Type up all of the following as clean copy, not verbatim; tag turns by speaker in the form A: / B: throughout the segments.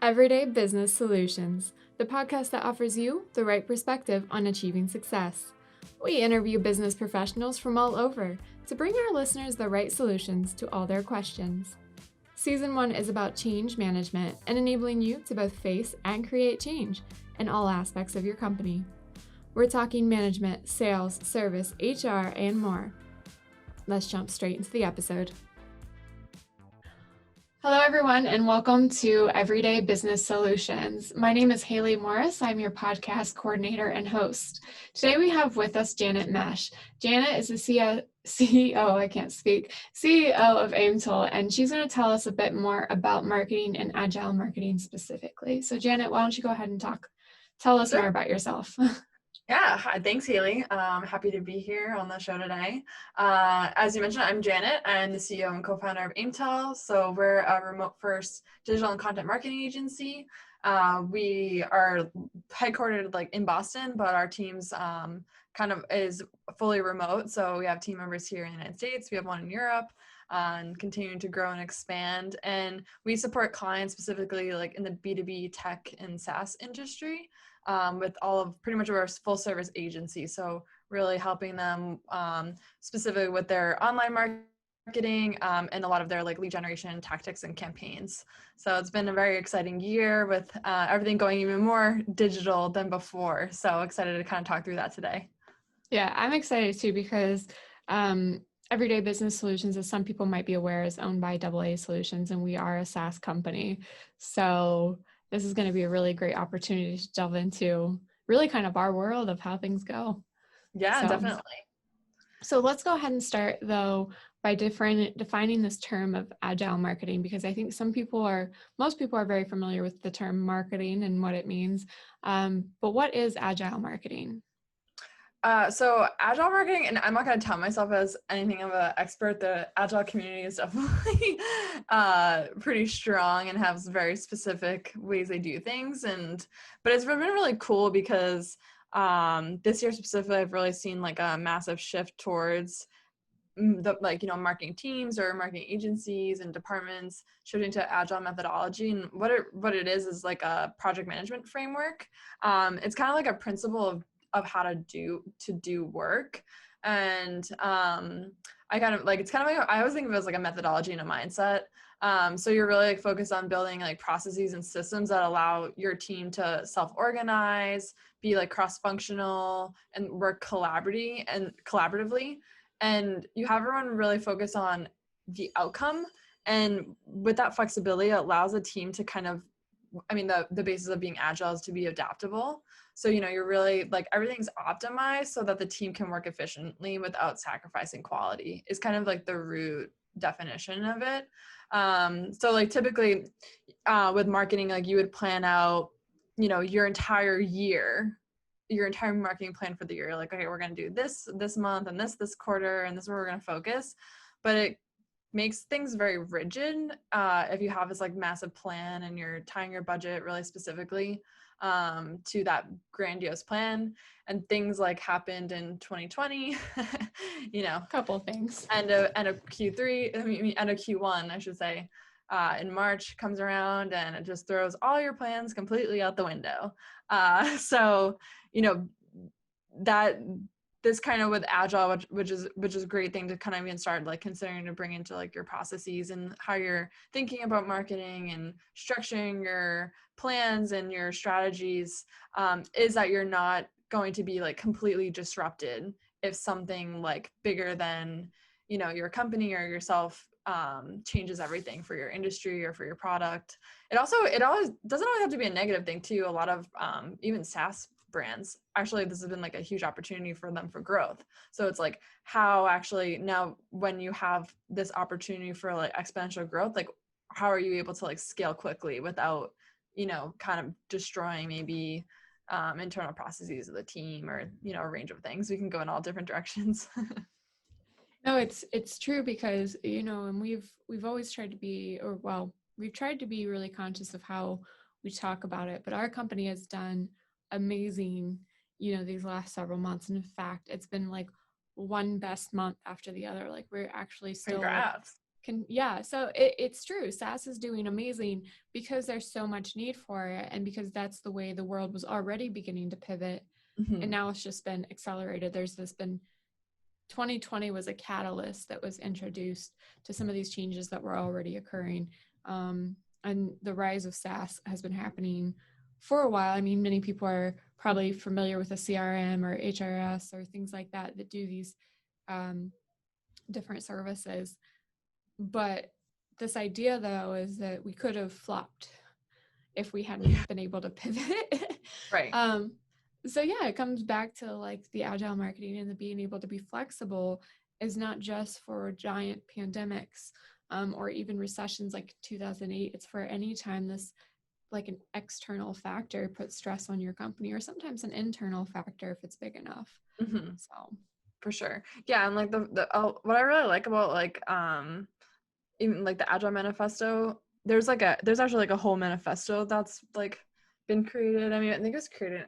A: Everyday Business Solutions, the podcast that offers you the right perspective on achieving success. We interview business professionals from all over to bring our listeners the right solutions to all their questions. Season 1 is about change management and enabling you to both face and create change in all aspects of your company. We're talking management, sales, service, HR, and more. Let's jump straight into the episode. Hello, everyone, and welcome to Everyday Business Solutions. My name is Haley Morris. I'm your podcast coordinator and host. Today we have with us Janet Mesh. Janet is the CEO of Aimtal, and she's going to tell us a bit more about marketing and agile marketing specifically. So Janet, why don't you go ahead and tell us more about yourself.
B: Yeah, hi, thanks, Haley. Happy to be here on the show today. As you mentioned, I'm Janet. I'm the CEO and co-founder of Aimtal. So we're a remote-first digital and content marketing agency. We are headquartered in Boston, but our team's kind of is fully remote. So we have team members here in the United States. We have one in Europe. And continuing to grow and expand. And we support clients specifically in the B2B tech and SaaS industry. With all of pretty much our full service agency. So really helping them specifically with their online marketing and a lot of their lead generation tactics and campaigns. So it's been a very exciting year with everything going even more digital than before. So excited to kind of talk through that today.
A: Yeah, I'm excited too because Everyday Business Solutions, as some people might be aware, is owned by AA Solutions, and we are a SaaS company. So this is going to be a really great opportunity to delve into really kind of our world of how things go.
B: Yeah, definitely.
A: So let's go ahead and start, though, by defining this term of agile marketing, because I think most people are very familiar with the term marketing and what it means. But what is agile marketing?
B: So agile marketing, and I'm not going to tell myself as anything of an expert. The agile community is definitely pretty strong and has very specific ways they do things. But it's been really cool because this year specifically, I've really seen a massive shift towards marketing teams or marketing agencies and departments shifting to agile methodology. And what it is a project management framework. It's kind of like a principle of how to do work. And I kind of I always think of it as a methodology and a mindset. So you're really focused on building processes and systems that allow your team to self-organize, be cross-functional, and work collaboratively. And you have everyone really focus on the outcome. And with that flexibility, it allows a team to the basis of being agile is to be adaptable. So, you're really everything's optimized so that the team can work efficiently without sacrificing quality is kind of the root definition of it. So typically with marketing, you would plan out, your entire marketing plan for the year. Okay, we're going to do this month and this quarter, and this is where we're going to focus. But it makes things very rigid if you have this massive plan and you're tying your budget really specifically to that grandiose plan. And things happened in 2020,
A: Couple things.
B: End of Q3, end of Q1, I should say. In March comes around and it just throws all your plans completely out the window. So that this kind of with agile, which is a great thing to kind of even start considering to bring into your processes and how you're thinking about marketing and structuring your plans and your strategies, is that you're not going to be completely disrupted if something bigger than your company or yourself changes everything for your industry or for your product. It always doesn't always have to be a negative thing too. A lot of even SaaS brands, actually this has been a huge opportunity for them for growth. So it's how actually now when you have this opportunity for exponential growth, how are you able to scale quickly without kind of destroying maybe internal processes of the team or a range of things. We can go in all different directions.
A: No, it's true because, and we've always tried to be, we've tried to be really conscious of how we talk about it, but our company has done amazing, these last several months. And in fact, it's been one best month after the other. We're actually still So it's true. SaaS is doing amazing because there's so much need for it, and because that's the way the world was already beginning to pivot, and now it's just been accelerated. 2020 was a catalyst that was introduced to some of these changes that were already occurring. And the rise of SaaS has been happening for a while. I mean, many people are probably familiar with a CRM or HRS or things like that do these different services. But this idea, though, is that we could have flopped if we hadn't been able to pivot.
B: Right.
A: So yeah, it comes back to like the agile marketing and the being able to be flexible is not just for giant pandemics or even recessions like 2008. It's for any time this like an external factor puts stress on your company, or sometimes an internal factor if it's big enough. So
B: for sure. Yeah. And like what I really like about like even like the Agile Manifesto, there's actually like a whole manifesto that's like been created. I mean, I think it was created.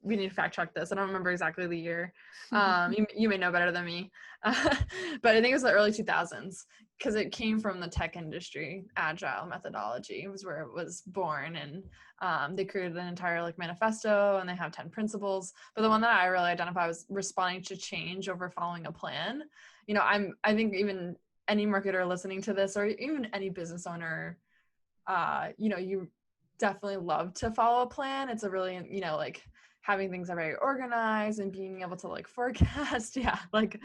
B: We need to fact check this. I don't remember exactly the year. You may know better than me. But I think it was the early 2000s because it came from the tech industry. Agile methodology was where it was born. And they created an entire like manifesto, and they have 10 principles. But the one that I really identify was responding to change over following a plan. I think even any marketer listening to this, or even any business owner, you definitely love to follow a plan. It's a really, like having things are very organized and being able to like forecast. Yeah. Like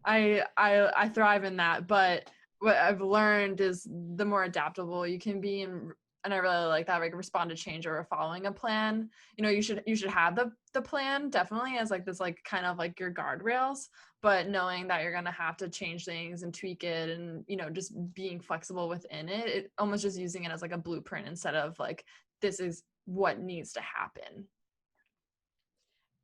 B: I thrive in that. But what I've learned is the more adaptable you can be, and I really like that, like respond to change or following a plan. You should have the plan definitely as like this, like kind of like your guardrails, but knowing that you're going to have to change things and tweak it, and, just being flexible within it, almost just using it as like a blueprint instead of like, this is what needs to happen.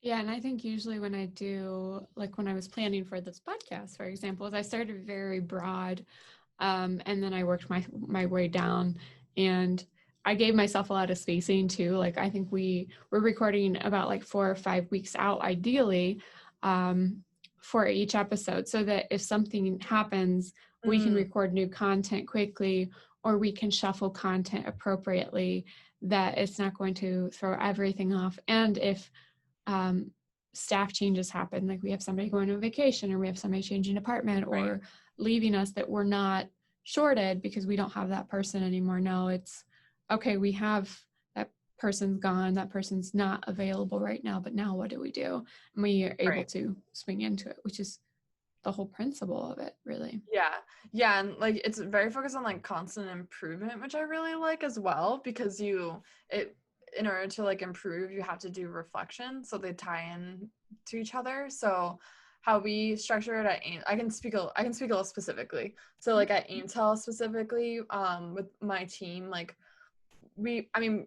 A: Yeah, and I think usually when I do, like when I was planning for this podcast, for example, is I started very broad, and then I worked my way down, and I gave myself a lot of spacing too. Like I think we're recording about like 4 or 5 weeks out, ideally, for each episode, so that if something happens, we can record new content quickly, or we can shuffle content appropriately, that it's not going to throw everything off. And if staff changes happen, like we have somebody going on vacation, or we have somebody changing department, or leaving us, that we're not shorted because we don't have that person anymore. No, it's okay, we have that person's gone, that person's not available right now, but now what do we do? And we are able to swing into it, which is the whole principle of it, really.
B: Yeah. And like it's very focused on like constant improvement, which I really like as well, because in order to like improve, you have to do reflection, so they tie in to each other. So how we structure it at I can speak a little specifically. So like at Aimtal specifically, with my team, like I don't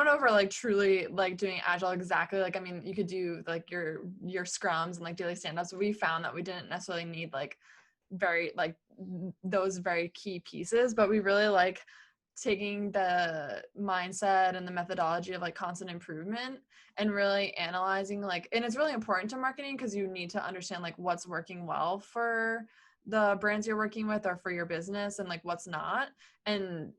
B: know if we're like truly like doing agile exactly. Like, I mean, you could do like your scrums and like daily stand-ups. We found that we didn't necessarily need like very like those very key pieces, but we really like taking the mindset and the methodology of like constant improvement and really analyzing like, and it's really important to marketing because you need to understand like what's working well for the brands you're working with or for your business, and like what's not, and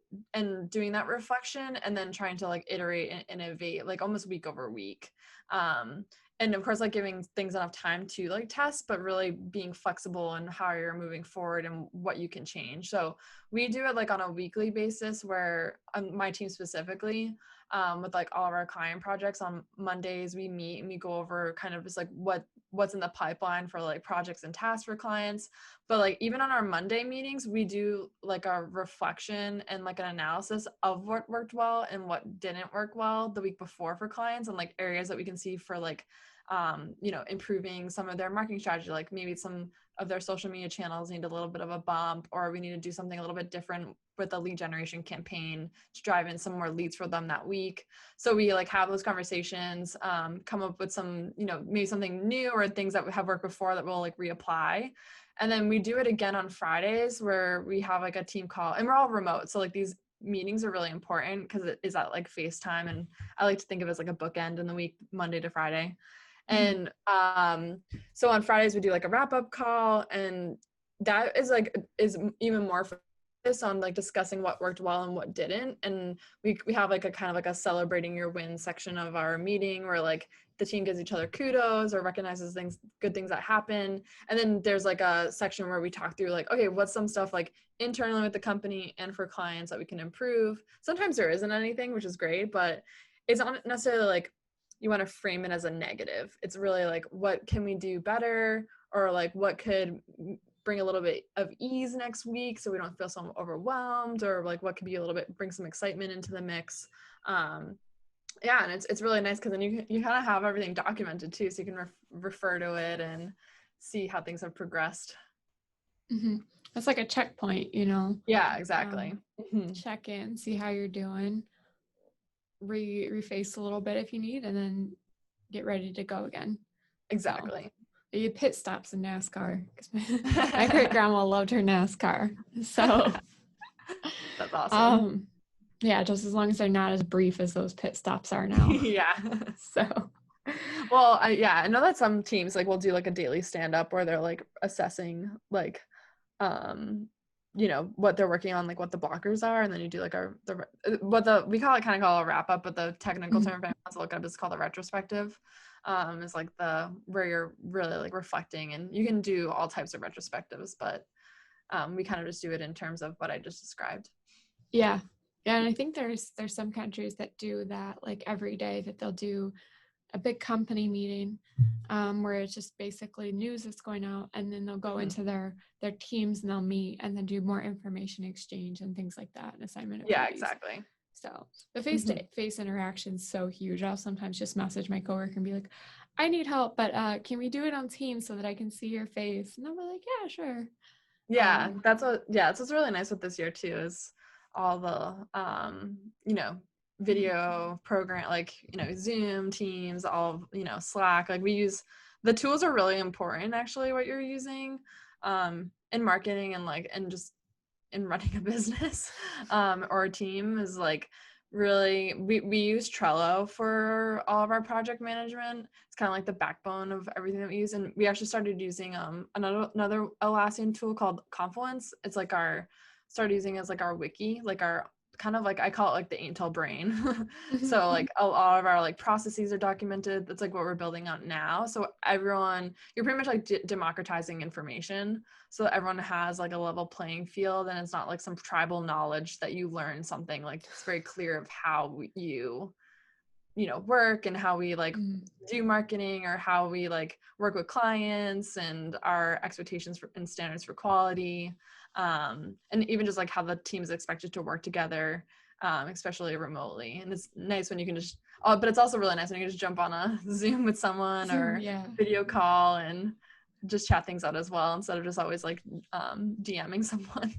B: doing that reflection, and then trying to like iterate and innovate like almost week over week. And of course, like giving things enough time to like test, but really being flexible in how you're moving forward and what you can change. So we do it like on a weekly basis, where my team specifically, with like all of our client projects, on Mondays we meet and we go over kind of just like what's in the pipeline for like projects and tasks for clients. But like even on our Monday meetings, we do like a reflection and like an analysis of what worked well and what didn't work well the week before for clients, and like areas that we can see for like improving some of their marketing strategy. Like maybe some of their social media channels need a little bit of a bump, or we need to do something a little bit different with a lead generation campaign to drive in some more leads for them that week. So we like have those conversations, come up with some, maybe something new or things that have worked before that we'll like reapply. And then we do it again on Fridays, where we have like a team call, and we're all remote. So like these meetings are really important because it is at like FaceTime, and I like to think of it as like a bookend in the week, Monday to Friday. And so on Fridays we do like a wrap-up call, and that is even more focused on like discussing what worked well and what didn't. And we have like a kind of like a celebrating your wins section of our meeting, where like the team gives each other kudos or recognizes good things that happen. And then there's like a section where we talk through like, okay, what's some stuff like internally with the company and for clients that we can improve. Sometimes there isn't anything, which is great, but it's not necessarily like you want to frame it as a negative. It's really like, what can we do better? Or like, what could bring a little bit of ease next week so we don't feel so overwhelmed? Or like, what could be a little bit, bring some excitement into the mix? Yeah, and it's really nice because then you kind of have everything documented too, so you can refer to it and see how things have progressed.
A: That's like a checkpoint, you know.
B: Yeah, exactly.
A: Check in, see how you're doing, reface a little bit if you need, and then get ready to go again.
B: Exactly.
A: So, you pit stops in NASCAR, because my great grandma loved her NASCAR. So
B: that's awesome.
A: Yeah, just as long as they're not as brief as those pit stops are now.
B: Yeah.
A: So,
B: well, I know that some teams like will do like a daily stand up where they're like assessing like, you know, what they're working on, like what the blockers are, and then you do like we call it a wrap up, but the technical term if anyone wants to look up is called a retrospective. Is like where you're really like reflecting, and you can do all types of retrospectives, but we kind of just do it in terms of what I just described.
A: Yeah. Yeah, and I think there's some countries that do that like every day, that they'll do a big company meeting where it's just basically news that's going out, and then they'll go into their teams and they'll meet and then do more information exchange and things like that, and assignment of duties.
B: Exactly.
A: So the face-to-face interaction is so huge. I'll sometimes just message my coworker and be like, I need help, but can we do it on Teams so that I can see your face? And they'll be like, yeah, sure.
B: Yeah, that's what's really nice with this year too, is all the you know, video program, like, you know, Zoom, Teams, all, you know, Slack. Like we use the tools are really important actually, what you're using in marketing and just in running a business or a team is like really we use Trello for all of our project management. It's kind of like the backbone of everything that we use, and we actually started using another Atlassian tool called Confluence. It's like started using as like our wiki, like our kind of like, I call it like the Aimtal brain. So like a lot of our like processes are documented. That's like what we're building out now. So you're pretty much like democratizing information, so everyone has like a level playing field, and it's not like some tribal knowledge that you learn something. Like it's very clear of how you know, work and how we like do marketing, or how we like work with clients, and our expectations and standards for quality, and even just like how the team is expected to work together, especially remotely. And it's nice when you can just but it's also really nice when you can just jump on a Zoom with someone or video call and just chat things out as well, instead of just always like DMing someone.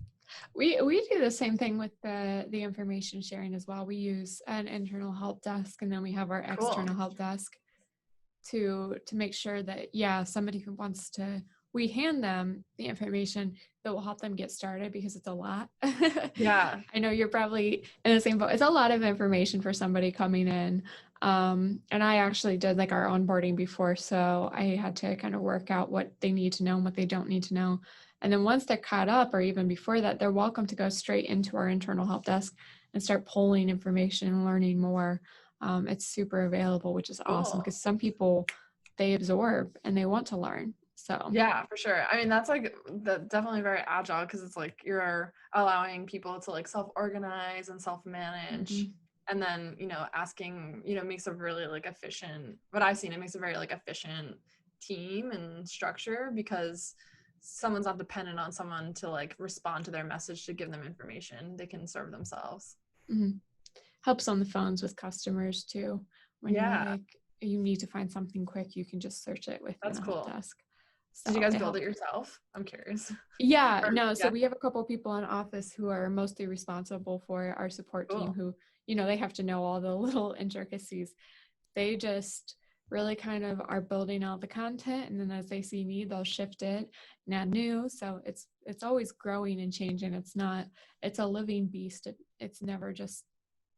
A: We do the same thing with the information sharing as well. We use an internal help desk, and then we have our external help desk to make sure that somebody who wants to, we hand them the information that will help them get started, because it's a lot.
B: Yeah.
A: I know you're probably in the same boat. It's a lot of information for somebody coming in. And I actually did like our onboarding before, so I had to kind of work out what they need to know and what they don't need to know. And then once they're caught up, or even before that, they're welcome to go straight into our internal help desk and start pulling information and learning more. It's super available, which is awesome, because some people, they absorb and they want to learn. So
B: yeah, for sure. I mean, that's like definitely very agile, because it's like you're allowing people to like self-organize and self-manage. And then, you know, asking, you know, makes a really like efficient, what I've seen, it makes a very like efficient team and structure, because someone's not dependent on someone to like respond to their message to give them information. They can serve themselves.
A: Helps on the phones with customers too. When you're like, you need to find something quick, you can just search it with the help desk. So
B: did you guys build it yourself? I'm curious.
A: So we have a couple people in office who are mostly responsible for our support team, who, you know, they have to know all the little intricacies. They just really kind of are building out the content, and then as they see need, they'll shift it and add new. So it's always growing and changing. It's a living beast. It's never just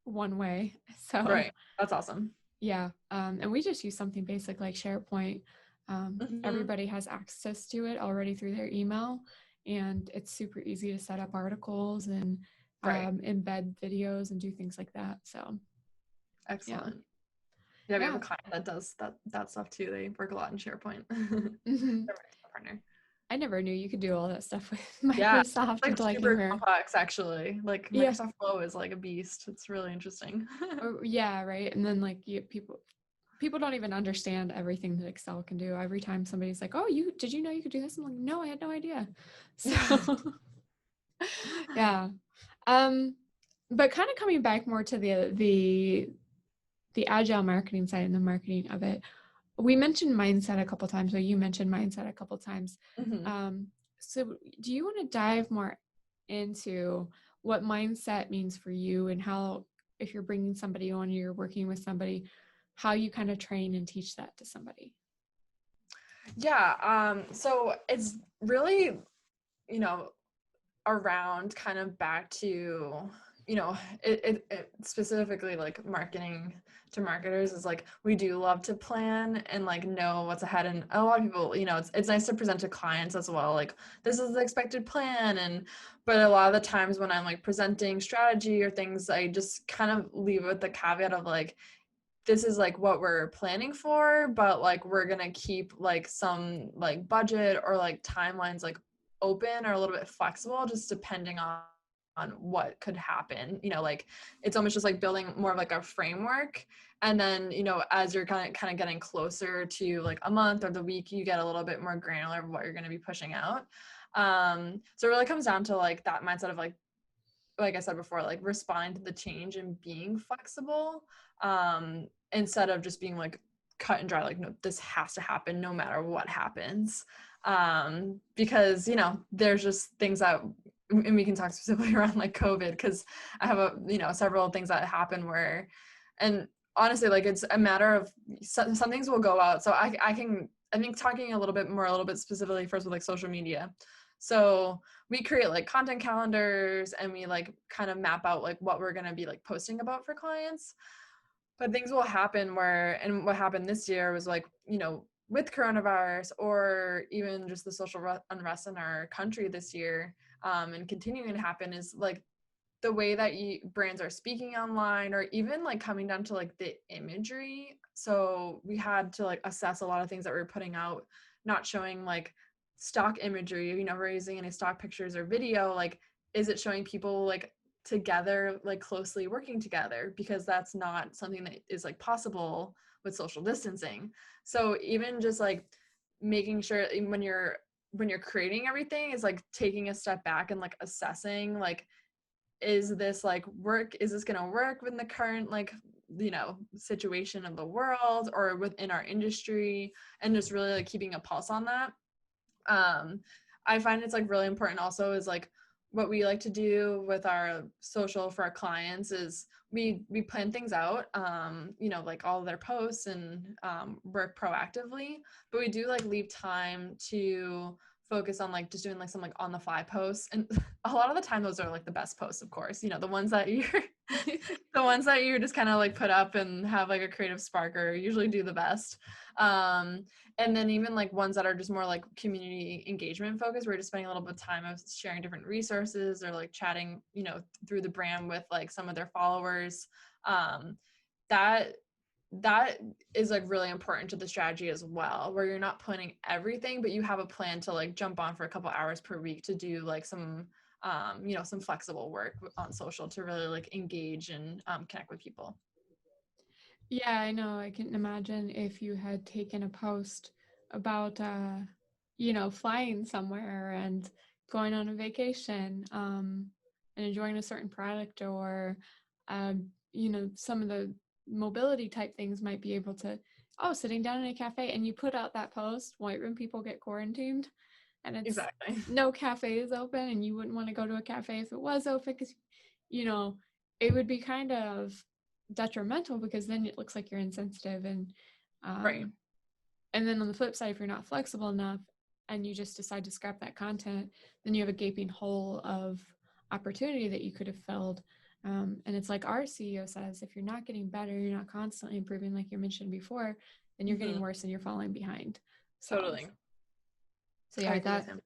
A: one way. So
B: right, that's awesome.
A: Yeah. And we just use something basic like SharePoint.
B: Mm-hmm.
A: Everybody has access to it already through their email, and it's super easy to set up articles and
B: Right.
A: embed videos and do things like that. So, yeah.
B: Excellent. Yeah, we have a
A: Yeah.
B: client that does that stuff too. They work a lot in SharePoint. They're
A: Hmm.
B: my partner.
A: I never knew you could do all that stuff with
B: Yeah,
A: Microsoft
B: it's like
A: until I came
B: super
A: here.
B: complex actually. Like
A: Yeah.
B: Microsoft Flow is like a beast. It's really interesting.
A: Yeah, right. And then like people don't even understand everything that Excel can do. Every time somebody's like, "Oh, you did you know you could do this?" I'm like, "No, I had no idea." So, yeah. Um, but kind of coming back more to the agile marketing side and the marketing of it. We mentioned mindset a couple times, or you mentioned mindset a couple times.
B: Hmm.
A: Um, so do you want to dive more into what mindset means for you and how, if you're bringing somebody on, you're working with somebody, how you kind of train and teach that to somebody?
B: Yeah, so it's really, you know, around kind of back to, it specifically like marketing to marketers is like we do love to plan and like know what's ahead, and a lot of people, it's nice to present to clients as well, like this is the expected plan, and but a lot of the times when I'm like presenting strategy or things, I just kind of leave with the caveat of like this is like what we're planning for, but like we're gonna keep like some like budget or like timelines like open or a little bit flexible, just depending on what could happen. Like it's almost just like building more of like a framework. And then, as you're kind of getting closer to like a month or the week, you get a little bit more granular of what you're going to be pushing out. So it really comes down to like that mindset of like I said before, like responding to the change and being flexible, instead of just being like cut and dry, like, no, this has to happen no matter what happens. Because, there's just things that, and we can talk specifically around like COVID, because I have several things that happen where, and honestly, like it's a matter of some things will go out. So I think talking a little bit specifically first with like social media. So we create like content calendars and we like kind of map out like what we're going to be like posting about for clients. But things will happen where, and what happened this year was like, with coronavirus or even just the social unrest in our country this year, and continuing to happen, is like the way that brands are speaking online, or even like coming down to like the imagery. So we had to like assess a lot of things that we were putting out, not showing like stock imagery, we're using any stock pictures or video, like is it showing people like together, like closely working together, because that's not something that is like possible with social distancing. So even just like making sure when you're creating everything is like taking a step back and like assessing like, is this like work, is this going to work with the current like situation of the world or within our industry, and just really like keeping a pulse on that. I find it's like really important also is like what we like to do with our social for our clients is we plan things out, like all of their posts, and work proactively, but we do like leave time to focus on like just doing like some like on the fly posts, and a lot of the time those are like the best posts, of course, the ones that you're the ones that you just kind of like put up and have like a creative sparker usually do the best. And then even like ones that are just more like community engagement focused, we're just spending a little bit of time of sharing different resources or like chatting, through the brand with like some of their followers. That that is like really important to the strategy as well, where you're not planning everything, but you have a plan to like jump on for a couple hours per week to do like some some flexible work on social to really like engage and connect with people.
A: Yeah, I know. I can imagine if you had taken a post about, flying somewhere and going on a vacation, and enjoying a certain product, or, some of the mobility type things might be able to, oh, sitting down in a cafe, and you put out that post, right when people get quarantined, and it's
B: Exactly.
A: no cafe is open, and you wouldn't want to go to a cafe if it was open, because, you know, it would be kind of detrimental, because then it looks like you're insensitive,
B: Right.
A: um and then on the flip side, if you're not flexible enough and you just decide to scrap that content, then you have a gaping hole of opportunity that you could have filled. And it's like our CEO says, if you're not getting better, you're not constantly improving, like you mentioned before, then you're getting worse and you're falling behind.
B: Totally.
A: So yeah,
B: I agree with him.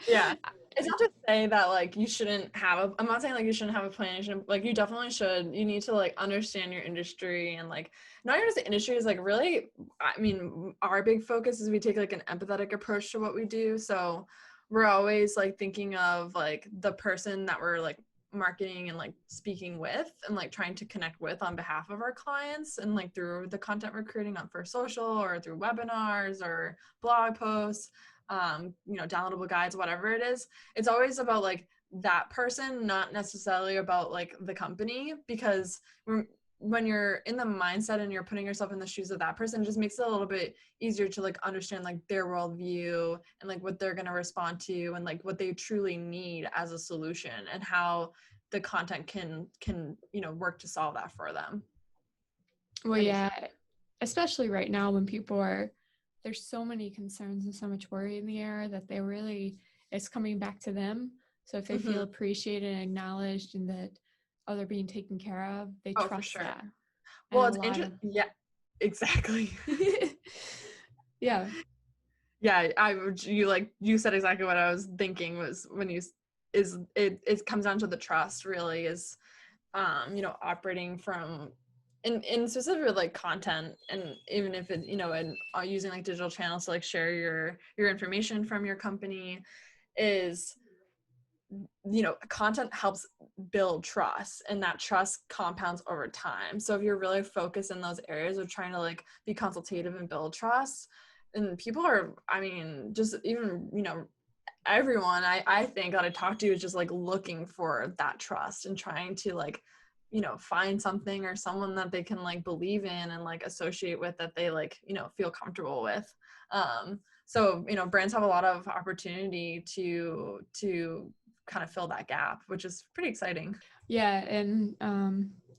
B: Yeah. It's not to say that like you shouldn't have I'm not saying like you shouldn't have a plan. You definitely should. You need to like understand your industry, and like not even just the industry is like really, I mean, our big focus is we take like an empathetic approach to what we do. So we're always like thinking of like the person that we're like marketing and like speaking with and like trying to connect with on behalf of our clients, and like through the content we're creating on for social or through webinars or blog posts, downloadable guides, whatever it is. It's always about like that person, not necessarily about like the company, because when you're in the mindset and you're putting yourself in the shoes of that person, it just makes it a little bit easier to like understand like their worldview and like what they're going to respond to and like what they truly need as a solution, and how the content can work to solve that for them.
A: Well, yeah, especially right now when there's so many concerns and so much worry in the air that it's coming back to them. So if they feel appreciated and acknowledged and that they're being taken care of, they trust that.
B: Well, it's interesting. Yeah, exactly.
A: Yeah.
B: Yeah, you said exactly what I was thinking was when it comes down to the trust really is, operating from in specifically like content, and even if it, and using like digital channels to like share your information from your company is, content helps build trust, and that trust compounds over time. So if you're really focused in those areas of trying to like be consultative and build trust, and people are, I mean, just even, everyone I think that I talk to is just like looking for that trust and trying to like, find something or someone that they can like believe in and like associate with, that they like, feel comfortable with. So, brands have a lot of opportunity to kind of fill that gap, which is pretty exciting.
A: Yeah. And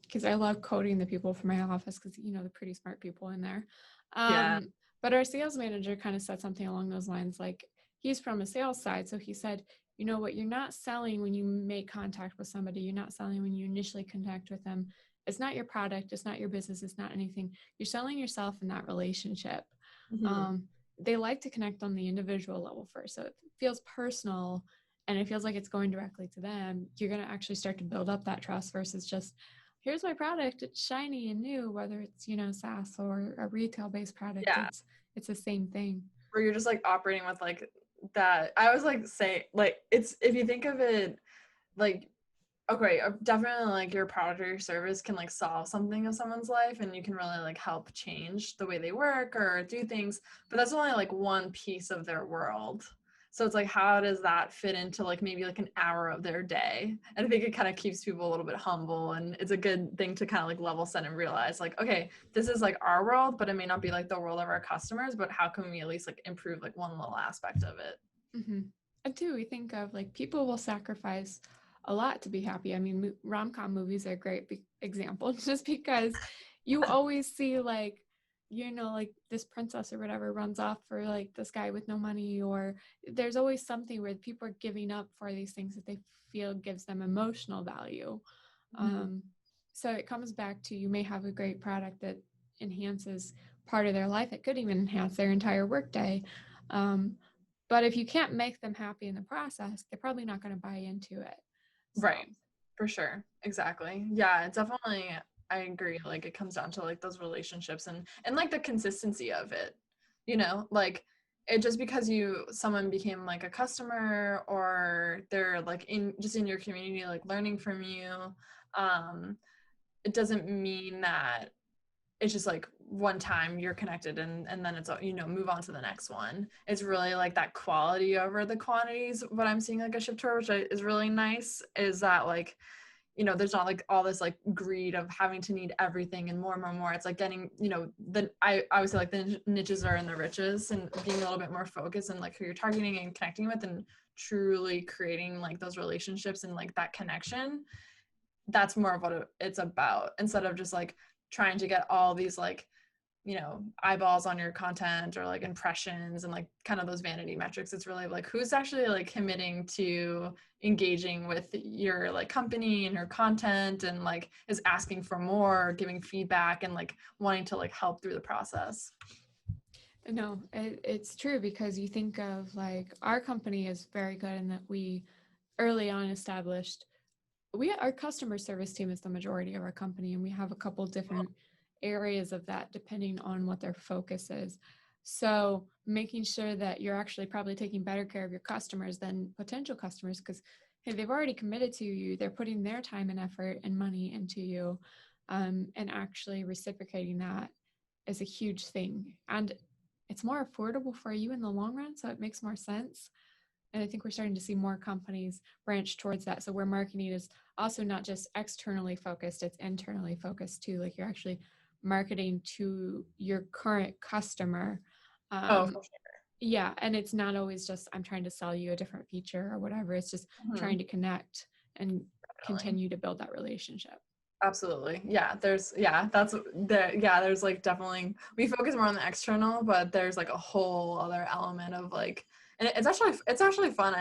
A: because I love coding the people from my office, because the pretty smart people in there. But our sales manager kind of said something along those lines, like he's from a sales side. So he said, what you're not selling when you make contact with somebody, you're not selling when you initially connect with them. It's not your product. It's not your business. It's not anything. You're selling yourself in that relationship. They like to connect on the individual level first. So it feels personal and it feels like it's going directly to them. You're going to actually start to build up that trust versus just, here's my product. It's shiny and new, whether it's, SaaS or a retail-based product.
B: Yeah.
A: It's the same thing.
B: Or you're just like operating with like that. I always like say like, it's, if you think of it like, okay, definitely like your product or your service can like solve something of someone's life, and you can really like help change the way they work or do things, but that's only like one piece of their world. So it's like, how does that fit into like maybe like an hour of their day? And I think it kind of keeps people a little bit humble, and it's a good thing to kind of like level set and realize like, okay, this is like our world, but it may not be like the world of our customers, but how can we at least like improve like one little aspect of it?
A: And two, we think of like people will sacrifice a lot to be happy. I mean, rom-com movies are a great example, just because you always see like, like this princess or whatever runs off for like this guy with no money, or there's always something where people are giving up for these things that they feel gives them emotional value. So it comes back to, you may have a great product that enhances part of their life. It could even enhance their entire workday. But if you can't make them happy in the process, they're probably not going to buy into it.
B: So. Right. For sure. Exactly. Yeah, it's definitely, I agree. Like it comes down to like those relationships and like the consistency of it, like it just because someone became like a customer, or they're like in your community, like learning from you. It doesn't mean that it's just like one time you're connected and then it's, move on to the next one. It's really like that quality over the quantities. What I'm seeing like a shift toward, which is really nice, is that like, there's not like all this like greed of having to need everything and more and more and more. It's like getting, I would say like the niches are in the riches, and being a little bit more focused and like who you're targeting and connecting with, and truly creating like those relationships and like that connection. That's more of what it's about, instead of just like trying to get all these like eyeballs on your content or like impressions and like kind of those vanity metrics. It's really like who's actually like committing to engaging with your like company and your content and like is asking for more, giving feedback and like wanting to like help through the process.
A: No, it's true, because you think of like our company is very good in that we early on established our customer service team is the majority of our company, and we have a couple different areas of that depending on what their focus is. So making sure that you're actually probably taking better care of your customers than potential customers, because hey, they've already committed to you, they're putting their time and effort and money into you, and actually reciprocating that is a huge thing, and it's more affordable for you in the long run, so it makes more sense. And I think we're starting to see more companies branch towards that. So where marketing is also not just externally focused, it's internally focused too. Like you're actually marketing to your current customer.
B: Oh, for
A: Yeah. And it's not always just, I'm trying to sell you a different feature or whatever. It's just
B: sure.
A: trying to connect and
B: Definitely.
A: continue to build that relationship.
B: Absolutely. There's like definitely, we focus more on the external, but there's like a whole other element of like, and it's actually fun.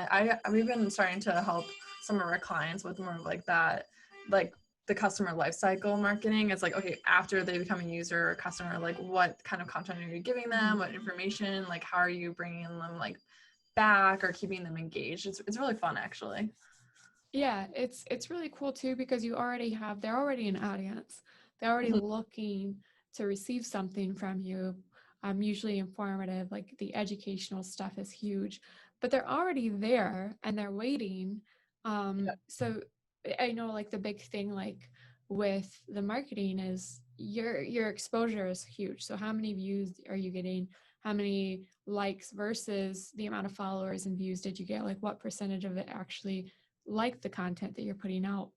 B: We've been starting to help some of our clients with more of like that, like the customer lifecycle marketing. It's like, okay, after they become a user or customer, like what kind of content are you giving them? What information, like how are you bringing them like back or keeping them engaged? It's really fun actually.
A: Yeah, it's really cool too, because they're already an audience. They're already looking to receive something from you, usually informative, like the educational stuff is huge, but they're already there and they're waiting. So I know like the big thing like with the marketing is your exposure is huge. So how many views are you getting? How many likes versus the amount of followers and views did you get? Like what percentage of it actually like the content that you're putting out?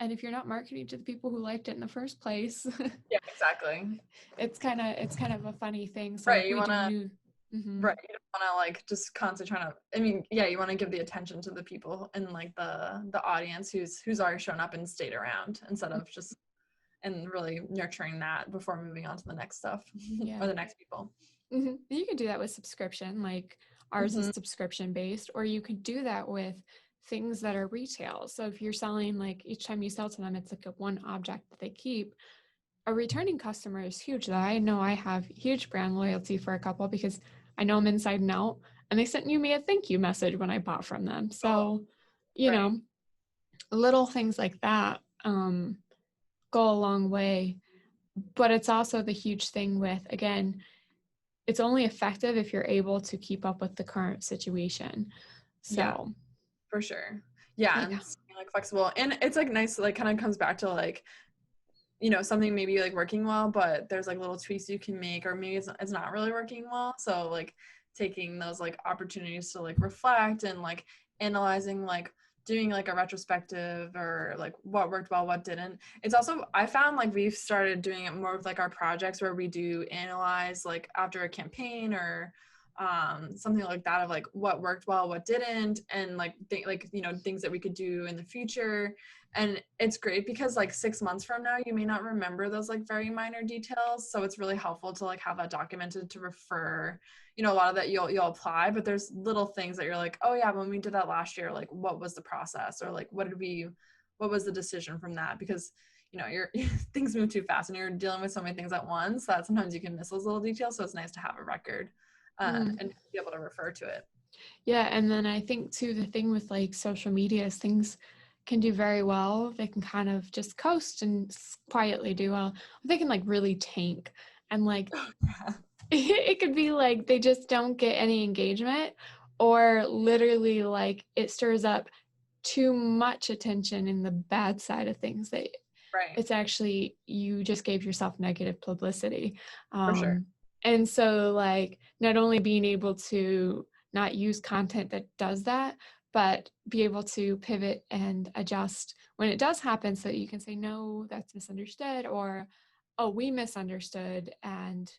A: And if you're not marketing to the people who liked it in the first place,
B: Yeah, exactly.
A: it's kind of a funny thing. So
B: Right.
A: like
B: You
A: we
B: want
A: do
B: to,
A: new. Mm-hmm.
B: right. You don't want to like just constantly trying to, I mean, yeah, you want to give the attention to the people and like the audience who's already shown up and stayed around instead of just, and really nurturing that before moving on to the next stuff
A: Yeah.
B: or the next people.
A: Mm-hmm. You can do that with subscription, like ours is subscription based, or you could do that with things that are retail. So if you're selling, like each time you sell to them, it's like a one object that they keep. A returning customer is huge. That I know I have huge brand loyalty for a couple because I know them inside and out, and they sent me a thank you message when I bought from them. So,
B: Right.
A: little things like that go a long way. But it's also the huge thing with, again, it's only effective if you're able to keep up with the current situation. So,
B: Yeah, for sure. Yeah, and like flexible, and it's like nice, like kind of comes back to like, something maybe like working well, but there's like little tweaks you can make, or maybe it's not really working well. So like taking those like opportunities to like reflect and like analyzing, like doing like a retrospective or like what worked well, what didn't. It's also, I found like we've started doing it more with like our projects where we do analyze like after a campaign or something like that of like what worked well, what didn't, and like things that we could do in the future. And it's great because like 6 months from now, you may not remember those like very minor details. So it's really helpful to like have that documented to refer, a lot of that you'll apply, but there's little things that you're like, oh yeah, when we did that last year, like what was the process, or like what was the decision from that? Because you're things move too fast and you're dealing with so many things at once that sometimes you can miss those little details. So it's nice to have a record and be able to refer to it.
A: Yeah. And then I think too, the thing with like social media is things can do very well. They can kind of just coast and quietly do well. They can like really tank, and like it could be like they just don't get any engagement, or literally like it stirs up too much attention in the bad side of things that
B: Right.
A: it's actually you just gave yourself negative publicity.
B: For sure.
A: And so like not only being able to not use content that does that, but be able to pivot and adjust when it does happen, so that you can say, no, that's misunderstood, or, oh, we misunderstood, and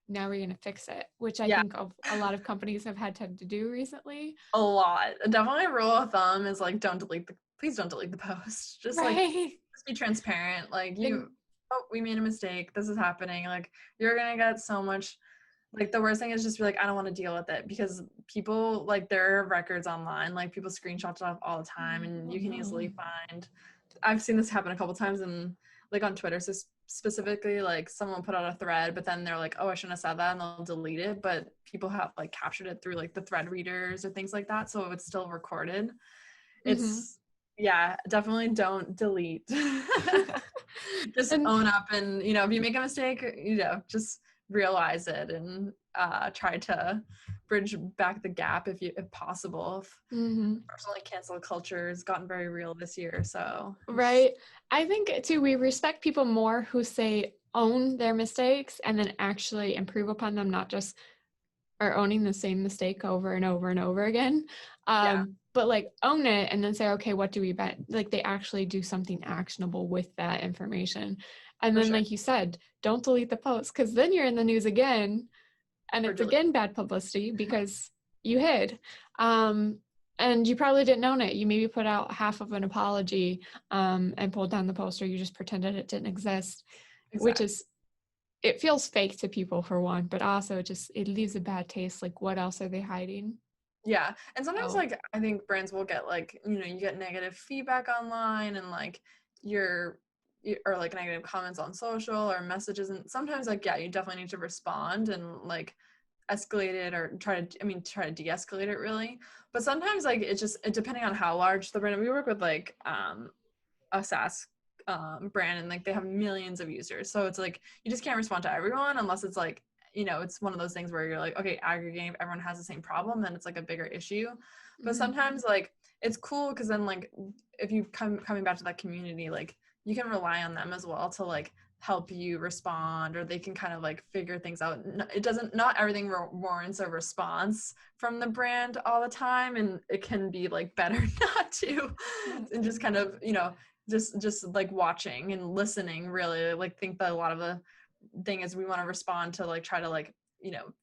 A: now we're going to fix it, which I think a lot of companies have had to do recently.
B: A lot. Definitely a rule of thumb is like, please don't delete the post. Just like,
A: Right.
B: just be transparent. Like
A: And
B: oh, we made a mistake, this is happening. Like, you're gonna get so much, like, the worst thing is just be like, I don't want to deal with it, because people, like, there are records online, like, people screenshot stuff all the time, and you can easily find, I've seen this happen a couple times, and like on Twitter, so specifically, like, someone put out a thread, but then they're like, oh, I shouldn't have said that, and they'll delete it, but people have like captured it through like the thread readers or things like that, so it's still recorded.
A: Mm-hmm.
B: It's, yeah, definitely don't delete. Just
A: And
B: own up, and if you make a mistake, just realize it, and try to bridge back the gap if possible.
A: mm-hmm.
B: Personally, cancel culture has gotten very real this year, so
A: Right. I think too, we respect people more who say own their mistakes and then actually improve upon them, not just are owning the same mistake over and over and over again.
B: yeah,
A: But like own it and then say, okay, what do we bet? Like they actually do something actionable with that information. And
B: for
A: then,
B: sure.
A: like you said, don't delete the post because then you're in the news again and
B: Or
A: it's
B: delete.
A: again bad publicity because you hid. And you probably didn't own it. You maybe put out half of an apology and pulled down the post, or you just pretended it didn't exist, which
B: Exactly.
A: is, it feels fake to people for one, but also it leaves a bad taste. Like what else are they hiding?
B: Yeah. And sometimes,
A: Oh,
B: like, I think brands will get, like, you get negative feedback online, and like or like negative comments on social or messages, and sometimes, like, yeah, you definitely need to respond and like escalate it, or try to de-escalate it, really. But sometimes, like, depending on how large the brand, we work with like a SaaS brand, and like they have millions of users, so it's like you just can't respond to everyone, unless it's like, it's one of those things where you're like, okay, aggregating, if everyone has the same problem, then it's like a bigger issue. But
A: mm-hmm.
B: sometimes, like, it's cool because then, like, if you coming back to that community, like, you can rely on them as well to like help you respond, or they can kind of like figure things out. Not everything warrants a response from the brand all the time, and it can be like better not to, and just kind of, just like watching and listening, really. Like, think that a lot of the thing is we want to respond to like try to like,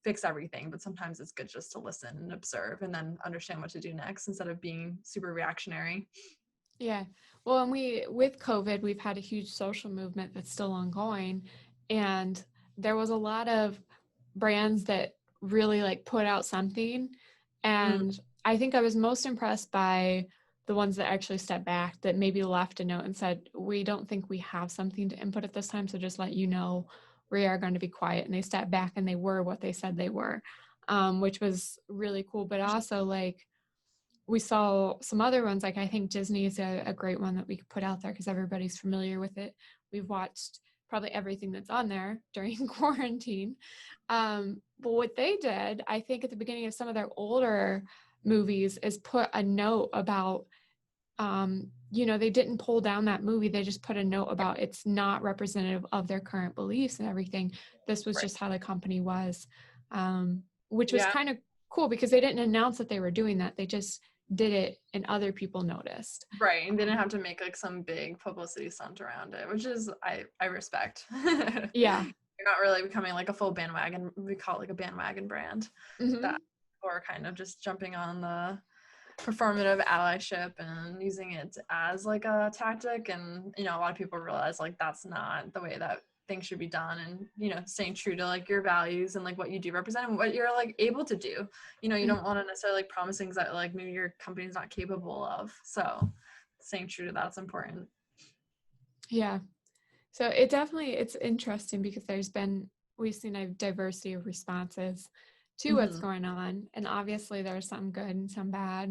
B: fix everything, but sometimes it's good just to listen and observe, and then understand what to do next, instead of being super reactionary.
A: Yeah. Well, and with COVID, we've had a huge social movement that's still ongoing. And there was a lot of brands that really like put out something.
B: Mm,
A: And I think I was most impressed by the ones that actually stepped back, that maybe left a note and said, we don't think we have something to input at this time. So just let you know, we are going to be quiet. And they stepped back and they were what they said they were, which was really cool. But also, like, we saw some other ones, like I think Disney is a great one that we could put out there because everybody's familiar with it. We've watched probably everything that's on there during quarantine. But what they did, I think at the beginning of some of their older movies, is put a note about, they didn't pull down that movie. They just put a note about it's not representative of their current beliefs and everything. This was
B: right.
A: just how the company was, which was
B: Yeah.
A: kind of cool because they didn't announce that they were doing that. They just did it and other people noticed.
B: Right. And didn't have to make like some big publicity stunt around it, which is, I respect. You're
A: Yeah.
B: not really becoming like a full bandwagon. We call it like a bandwagon brand, that,
A: Hmm.
B: or kind of just jumping on the performative allyship and using it as like a tactic. And a lot of people realize like that's not the way that things should be done, and staying true to like your values and like what you do represent and what you're like able to do. You don't want to necessarily like promise things that like maybe your company's not capable of, so staying true to that's important.
A: Yeah. So it's interesting because we've seen a diversity of responses to what's
B: Mm-hmm.
A: going on. And obviously there's some good and some bad,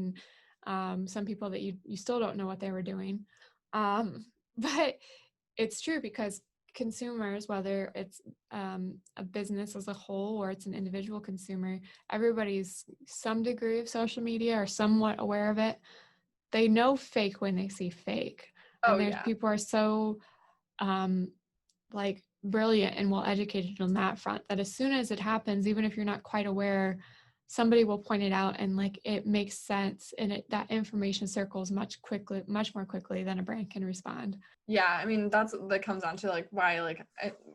A: and some people that you still don't know what they were doing. But it's true because consumers, whether it's a business as a whole or it's an individual consumer, everybody's some degree of social media or somewhat aware of it. They know fake when they see fake.
B: Oh
A: And there's
B: yeah.
A: people are so um, like brilliant and well educated on that front that as soon as it happens, even if you're not quite aware, somebody will point it out and like it makes sense, and that information circles much more quickly than a brand can respond.
B: Yeah, I mean, that comes down to like why, like,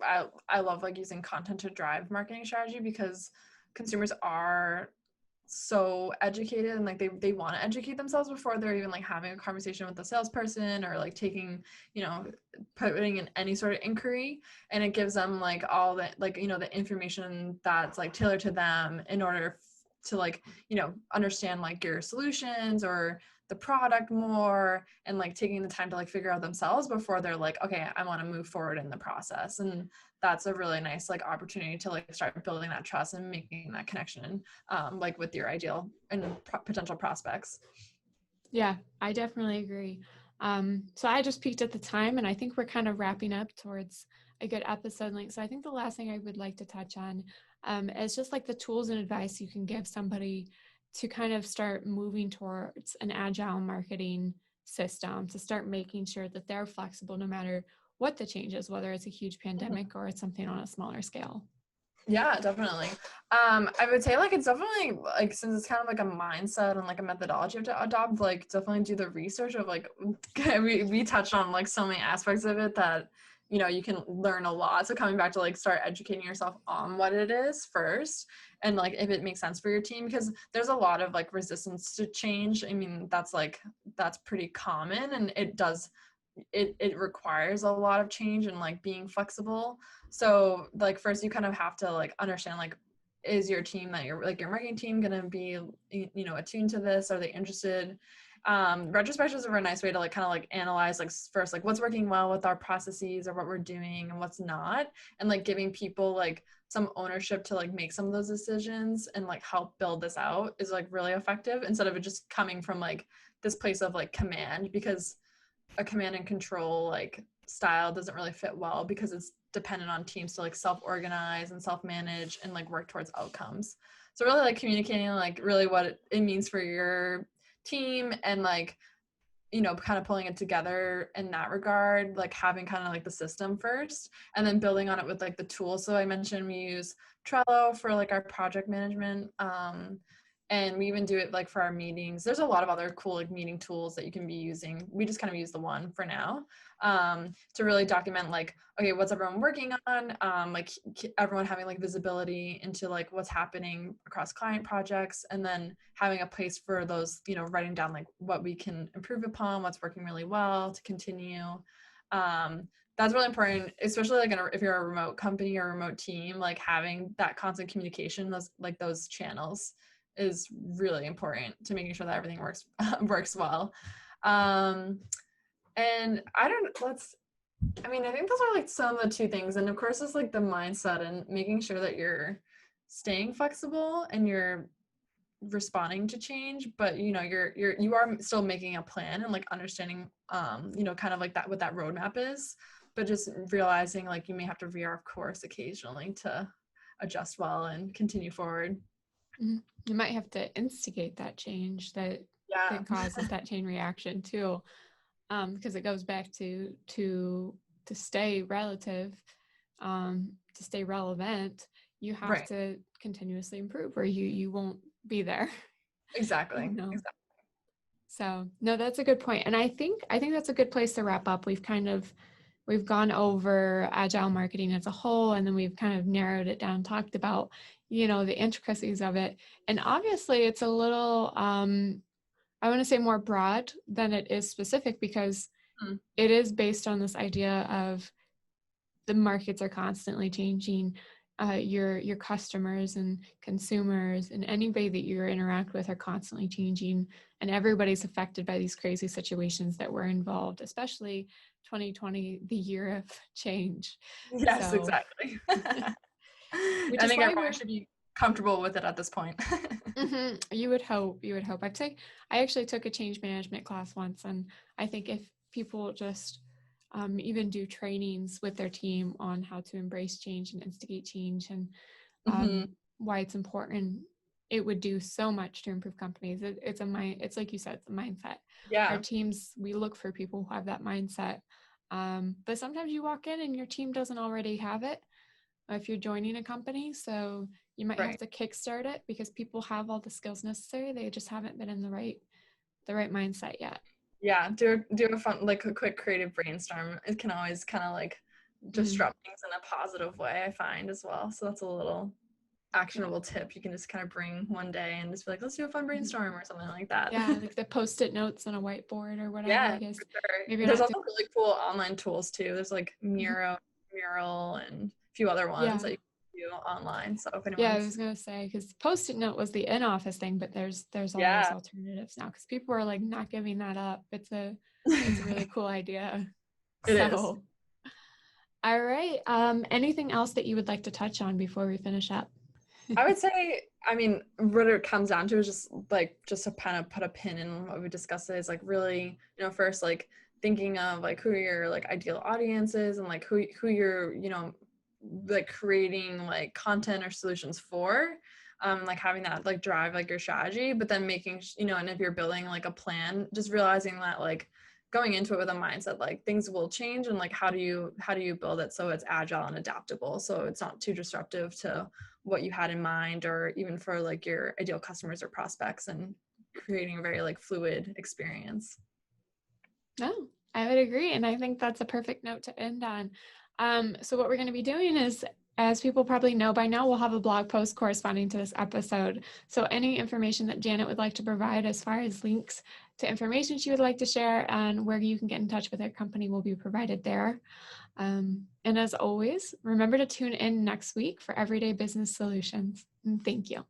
B: I love like using content to drive marketing strategy, because consumers are so educated and like they want to educate themselves before they're even like having a conversation with the salesperson or like taking, putting in any sort of inquiry. And it gives them like all the like, the information that's like tailored to them in order to like, understand like your solutions or the product more, and like taking the time to like figure out themselves before they're like, okay, I want to move forward in the process. And that's a really nice like opportunity to like start building that trust and making that connection, like with your ideal and potential prospects.
A: Yeah, I definitely agree. So I just peeked at the time, and I think we're kind of wrapping up towards a good episode length. So I think the last thing I would like to touch on is just like the tools and advice you can give somebody to kind of start moving towards an agile marketing system, to start making sure that they're flexible no matter what the change is, whether it's a huge pandemic or it's something on a smaller scale.
B: Yeah, definitely. I would say like it's definitely like, since it's kind of like a mindset and like a methodology to adopt, like definitely do the research of like we touched on like so many aspects of it that you can learn a lot. So coming back to like start educating yourself on what it is first, and like if it makes sense for your team, because there's a lot of like resistance to change. I mean, that's pretty common, and it requires a lot of change and like being flexible. So like first you kind of have to like understand like, is your team that you're like your marketing team gonna be attuned to this? Are they interested? Retrospectives are a nice way to like kind of like analyze like first like what's working well with our processes or what we're doing and what's not, and like giving people like some ownership to like make some of those decisions and like help build this out is like really effective, instead of it just coming from like this place of like command, because a command and control like style doesn't really fit well, because it's dependent on teams to like self-organize and self-manage and like work towards outcomes. So really like communicating like really what it means for your team, and like kind of pulling it together in that regard, like having kind of like the system first and then building on it with like the tools. So I mentioned we use Trello for like our project management, and we even do it like for our meetings. There's a lot of other cool like meeting tools that you can be using. We just kind of use the one for now, to really document like, okay, what's everyone working on, like everyone having like visibility into like what's happening across client projects, and then having a place for those, writing down like what we can improve upon, what's working really well to continue. That's really important, especially like if you're a remote company or a remote team, like having that constant communication, those channels is really important to making sure that everything works well. And I think those are like some of the two things. And of course it's like the mindset and making sure that you're staying flexible and you're responding to change, but you are still making a plan and like understanding kind of like that, what that roadmap is, but just realizing like you may have to veer off course occasionally to adjust well and continue forward.
A: Mm-hmm. You might have to instigate that change that causes that chain reaction too, because it goes back to stay relative, to stay relevant. You have to continuously improve, or you won't be there.
B: Exactly.
A: So no, that's a good point, and I think that's a good place to wrap up. We've gone over agile marketing as a whole, and then we've kind of narrowed it down, talked about, the intricacies of it. And obviously it's a little, I want to say more broad than it is specific, because it is based on this idea of the markets are constantly changing. Your customers and consumers and anybody that you interact with are constantly changing, and everybody's affected by these crazy situations that we're involved, especially 2020, the year of change.
B: Yes, so, exactly. I think everyone should be comfortable with it at this point.
A: Mm-hmm. You would hope. I actually took a change management class once, and I think if people just even do trainings with their team on how to embrace change and instigate change, and why it's important, it would do so much to improve companies. It's like you said, it's a mindset.
B: Yeah.
A: Our teams, we look for people who have that mindset. But sometimes you walk in and your team doesn't already have it if you're joining a company. So you might have to kickstart it, because people have all the skills necessary. They just haven't been in the right mindset yet.
B: Yeah, do a fun, like a quick creative brainstorm. It can always kind of like disrupt things in a positive way, I find, as well. So that's a little actionable tip you can just kind of bring one day and just be like, let's do a fun brainstorm or something like that.
A: Yeah, like the Post-it notes on a whiteboard or whatever.
B: Yeah,
A: I guess
B: for sure.
A: maybe
B: There's
A: not.
B: also really cool online tools too. There's like Mural and a few other ones
A: Yeah.
B: that you can do online. So if
A: Yeah, I
B: anyone's
A: was gonna say because Post-it note was the in-office thing, but there's all those
B: yeah,
A: alternatives now because people are like not giving that up. It's a really cool idea.
B: it is.
A: So, all right. Anything else that you would like to touch on before we finish up?
B: I would say, I mean, what it comes down to is just to kind of put a pin in what we discussed today is like really, first like thinking of like who your like ideal audience is and like who you're, like creating like content or solutions for. Like having that like drive like your strategy, but then making, and if you're building like a plan, just realizing that like going into it with a mindset like things will change and like how do you build it so it's agile and adaptable so it's not too disruptive to what you had in mind or even for like your ideal customers or prospects and creating a very like fluid experience.
A: No, I would agree. And I think that's a perfect note to end on. So what we're going to be doing is, as people probably know by now, we'll have a blog post corresponding to this episode. So any information that Janet would like to provide as far as links to information she would like to share and where you can get in touch with her company will be provided there. And as always, remember to tune in next week for Everyday Business Solutions. And thank you.